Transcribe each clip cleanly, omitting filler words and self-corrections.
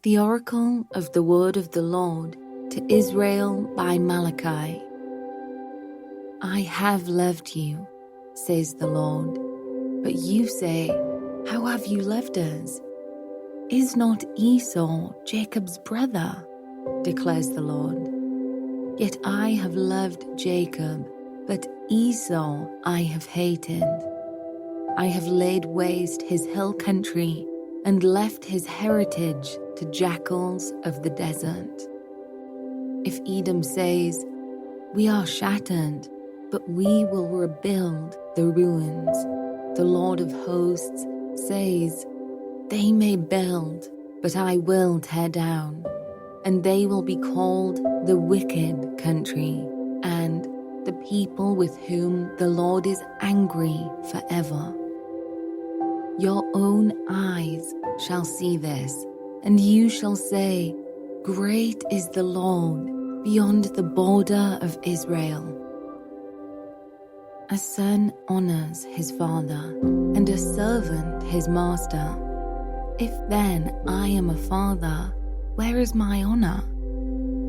The oracle of the word of the Lord to Israel by Malachi. I have loved you, says the Lord, but you say, how have you loved us? Is not Esau Jacob's brother? Declares the Lord. Yet I have loved Jacob, but Esau I have hated. I have laid waste his hill country and left his heritage to jackals of the desert. If Edom says, we are shattered, but we will rebuild the ruins, the Lord of hosts says, they may build, but I will tear down, and they will be called the wicked country, and the people with whom the Lord is angry forever. Your own eyes shall see this, and you shall say, great is the Lord beyond the border of Israel. A son honors his father, and a servant his master. If then I am a father, where is my honor?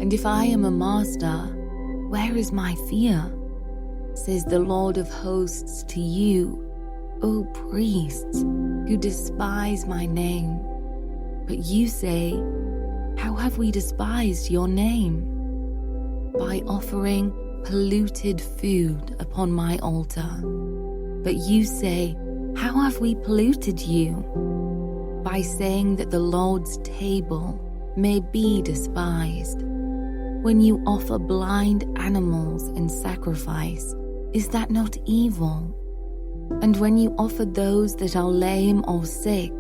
And if I am a master, where is my fear? Says the Lord of hosts to you, O priests, who despise my name. But you say, how have we despised your name? By offering polluted food upon my altar. But you say, how have we polluted you? By saying that the Lord's table may be despised. When you offer blind animals in sacrifice, is that not evil? And when you offer those that are lame or sick,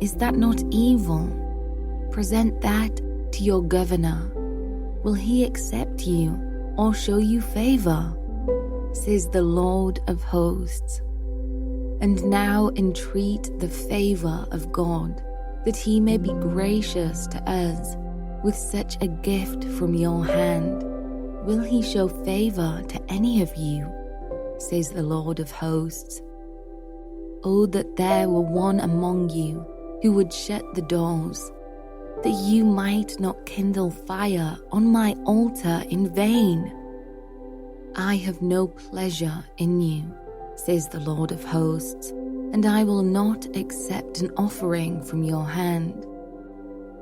is that not evil? Present that to your governor. Will he accept you or show you favor? Says the Lord of hosts. And now entreat the favor of God, that he may be gracious to us with such a gift from your hand. Will he show favor to any of you? Says the Lord of hosts. Oh, that there were one among you who would shut the doors, that you might not kindle fire on my altar in vain. I have no pleasure in you, says the Lord of hosts, and I will not accept an offering from your hand.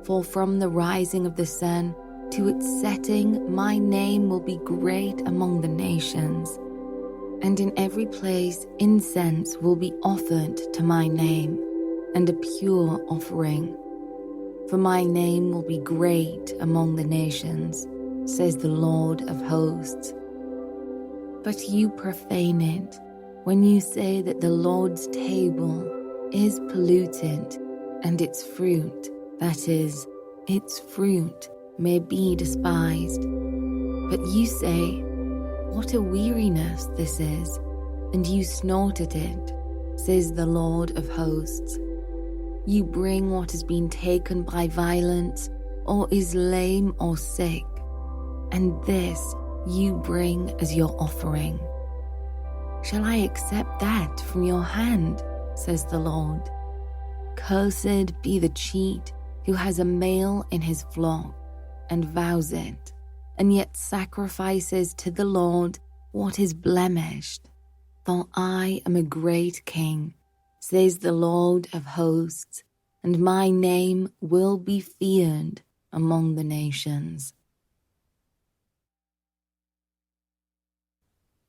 For from the rising of the sun to its setting, my name will be great among the nations. And in every place incense will be offered to my name, and a pure offering. For my name will be great among the nations, says the Lord of hosts. But you profane it when you say that the Lord's table is polluted, and its fruit, that is, its fruit, may be despised. But you say, what a weariness this is, and you snort at it, says the Lord of hosts. You bring what has been taken by violence, or is lame or sick, and this you bring as your offering. Shall I accept that from your hand, says the Lord? Cursed be the cheat who has a male in his flock, and vows it, and yet sacrifices to the Lord what is blemished. For I am a great king, says the Lord of hosts, and my name will be feared among the nations.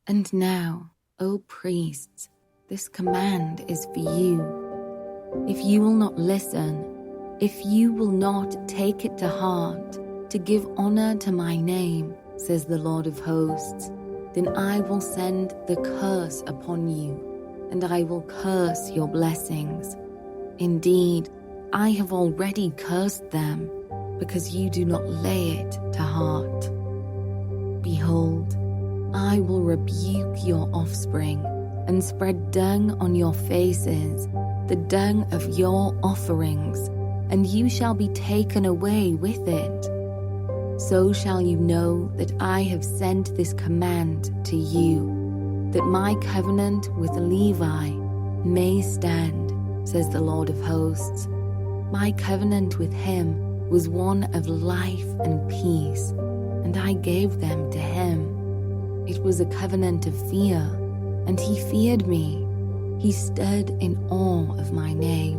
And now, O priests, this command is for you. If you will not listen, if you will not take it to heart, to give honor to my name, says the Lord of hosts, then I will send the curse upon you, and I will curse your blessings. Indeed, I have already cursed them, because you do not lay it to heart. Behold, I will rebuke your offspring, and spread dung on your faces, the dung of your offerings, and you shall be taken away with it. So shall you know that I have sent this command to you, that my covenant with Levi may stand, says the Lord of hosts. My covenant with him was one of life and peace, and I gave them to him. It was a covenant of fear, and he feared me. He stood in awe of my name.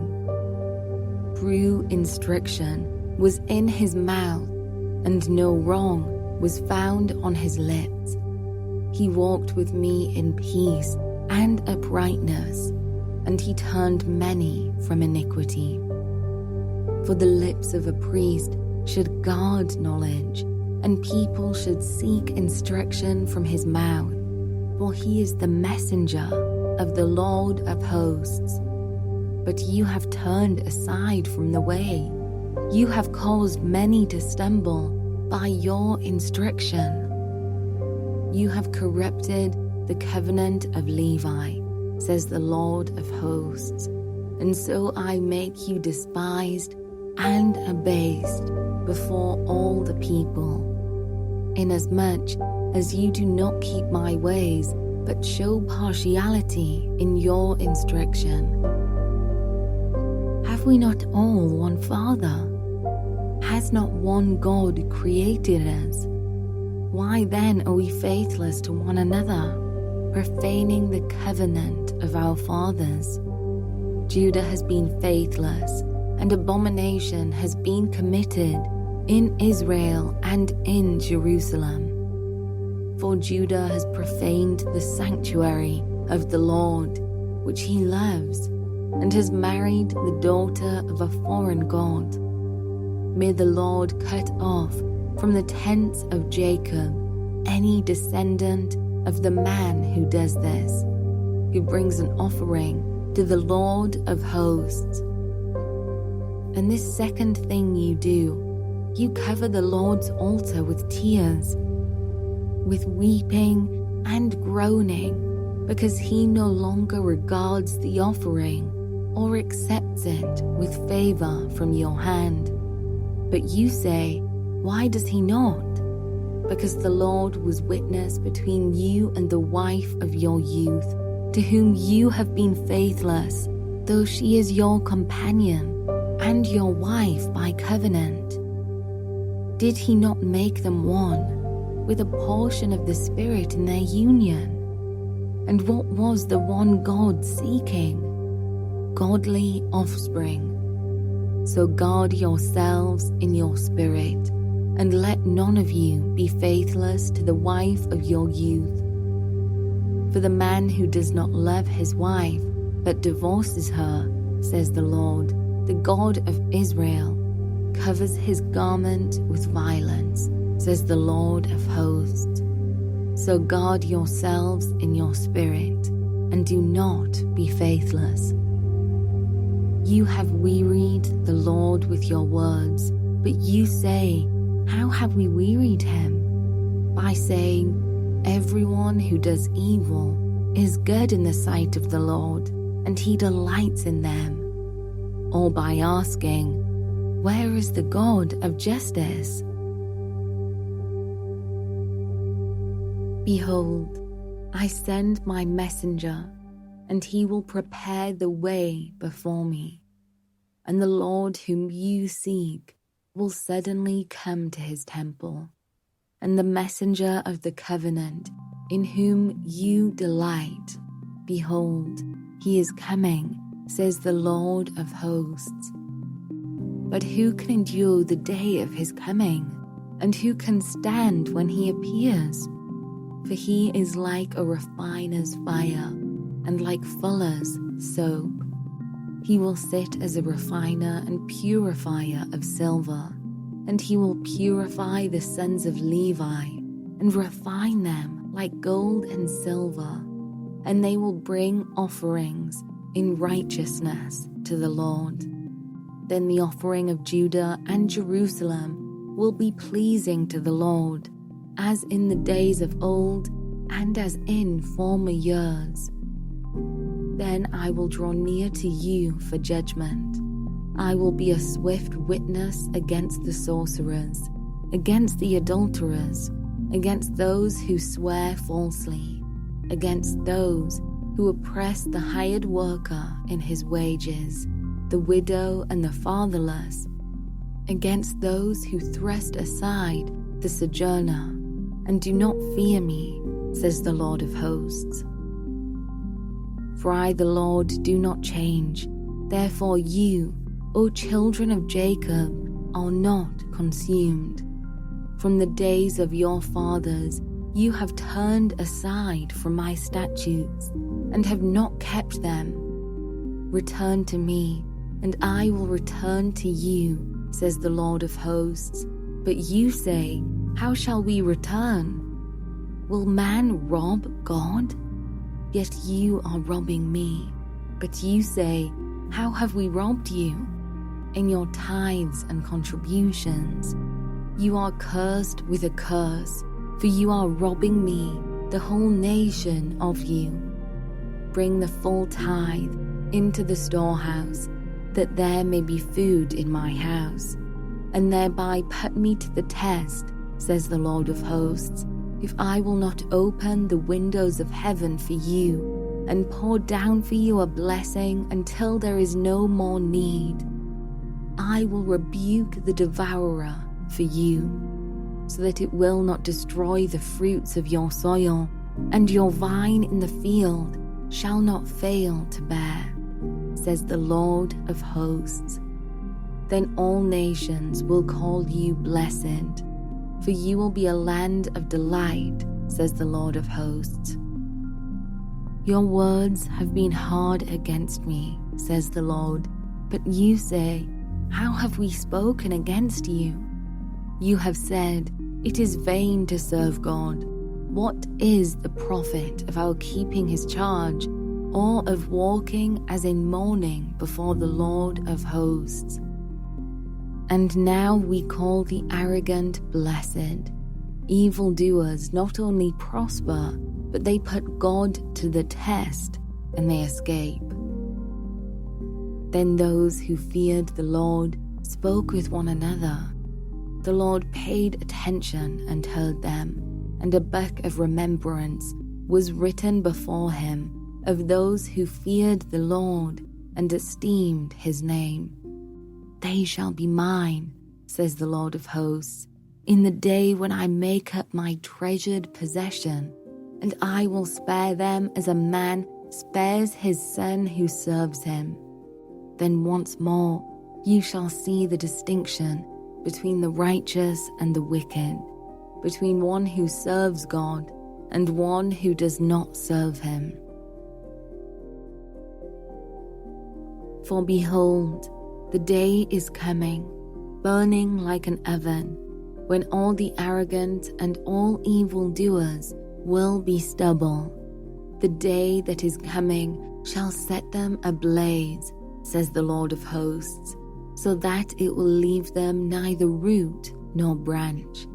True instruction was in his mouth, and no wrong was found on his lips. He walked with me in peace and uprightness, and he turned many from iniquity. For the lips of a priest should guard knowledge, and people should seek instruction from his mouth, for he is the messenger of the Lord of hosts. But you have turned aside from the way. You have caused many to stumble by your instruction. You have corrupted the covenant of Levi, says the Lord of hosts, and so I make you despised and abased before all the people, inasmuch as you do not keep my ways, but show partiality in your instruction. Have we not all one Father? Has not one God created us? Why then are we faithless to one another, profaning the covenant of our fathers? Judah has been faithless, and abomination has been committed in Israel and in Jerusalem. For Judah has profaned the sanctuary of the Lord, which he loves, and has married the daughter of a foreign god. May the Lord cut off from the tents of Jacob any descendant of the man who does this, who brings an offering to the Lord of hosts. And this second thing you do, you cover the Lord's altar with tears, with weeping and groaning, because he no longer regards the offering or accepts it with favor from your hand. But you say, why does he not? Because the Lord was witness between you and the wife of your youth, to whom you have been faithless, though she is your companion and your wife by covenant. Did he not make them one, with a portion of the Spirit in their union? And what was the one God seeking? Godly offspring. So guard yourselves in your spirit, and let none of you be faithless to the wife of your youth. For the man who does not love his wife, but divorces her, says the Lord, the God of Israel, covers his garment with violence, says the Lord of hosts. So guard yourselves in your spirit, and do not be faithless. You have wearied the Lord with your words, but you say, how have we wearied him? By saying, everyone who does evil is good in the sight of the Lord, and he delights in them. Or by asking, where is the God of justice? Behold, I send my messenger, and he will prepare the way before me. And the Lord whom you seek will suddenly come to his temple. And the messenger of the covenant, in whom you delight, behold, he is coming, says the Lord of hosts. But who can endure the day of his coming? And who can stand when he appears? For he is like a refiner's fire, and like fuller's soap. He will sit as a refiner and purifier of silver, and he will purify the sons of Levi, and refine them like gold and silver, and they will bring offerings in righteousness to the Lord. Then the offering of Judah and Jerusalem will be pleasing to the Lord, as in the days of old and as in former years. Then I will draw near to you for judgment. I will be a swift witness against the sorcerers, against the adulterers, against those who swear falsely, against those who oppress the hired worker in his wages, the widow and the fatherless, against those who thrust aside the sojourner and do not fear me, says the Lord of hosts. For I, the Lord, do not change. Therefore you, O children of Jacob, are not consumed. From the days of your fathers you have turned aside from my statutes and have not kept them. Return to me, and I will return to you, says the Lord of hosts. But you say, how shall we return? Will man rob God? Yet you are robbing me. But you say, how have we robbed you? In your tithes and contributions. You are cursed with a curse, for you are robbing me, the whole nation, of you. Bring the full tithe into the storehouse, that there may be food in my house, and thereby put me to the test, says the Lord of hosts, if I will not open the windows of heaven for you, and pour down for you a blessing until there is no more need. I will rebuke the devourer for you, so that it will not destroy the fruits of your soil, and your vine in the field shall not fail to bear, says the Lord of hosts. Then all nations will call you blessed, for you will be a land of delight, says the Lord of hosts. Your words have been hard against me, says the Lord, but you say, how have we spoken against you? You have said, it is vain to serve God. What is the profit of our keeping his charge, or of walking as in mourning before the Lord of hosts? And now we call the arrogant blessed. Evildoers not only prosper, but they put God to the test, and they escape. Then those who feared the Lord spoke with one another. The Lord paid attention and heard them, and a book of remembrance was written before him of those who feared the Lord and esteemed his name. They shall be mine, says the Lord of hosts, in the day when I make up my treasured possession, and I will spare them as a man spares his son who serves him. Then once more you shall see the distinction between the righteous and the wicked, between one who serves God and one who does not serve him. For behold, the day is coming, burning like an oven, when all the arrogant and all evildoers will be stubble. The day that is coming shall set them ablaze, says the Lord of hosts, so that it will leave them neither root nor branch.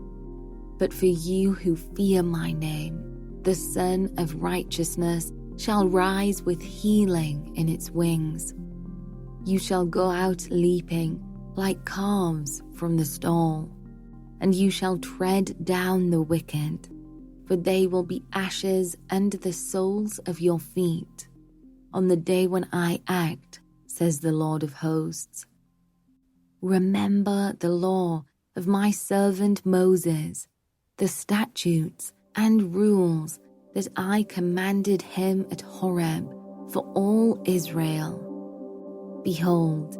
But for you who fear my name, the Son of Righteousness shall rise with healing in its wings. You shall go out leaping like calves from the stall, and you shall tread down the wicked, for they will be ashes under the soles of your feet on the day when I act, says the Lord of hosts. Remember the law of my servant Moses, the statutes and rules that I commanded him at Horeb for all Israel. Behold,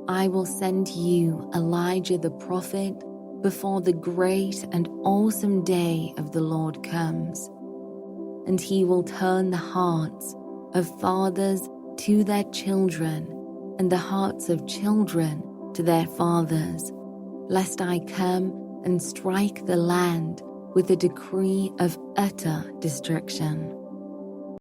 I will send you Elijah the prophet before the great and awesome day of the Lord comes. And he will turn the hearts of fathers to their children, and the hearts of children to their fathers, lest I come and strike the land with a decree of utter destruction.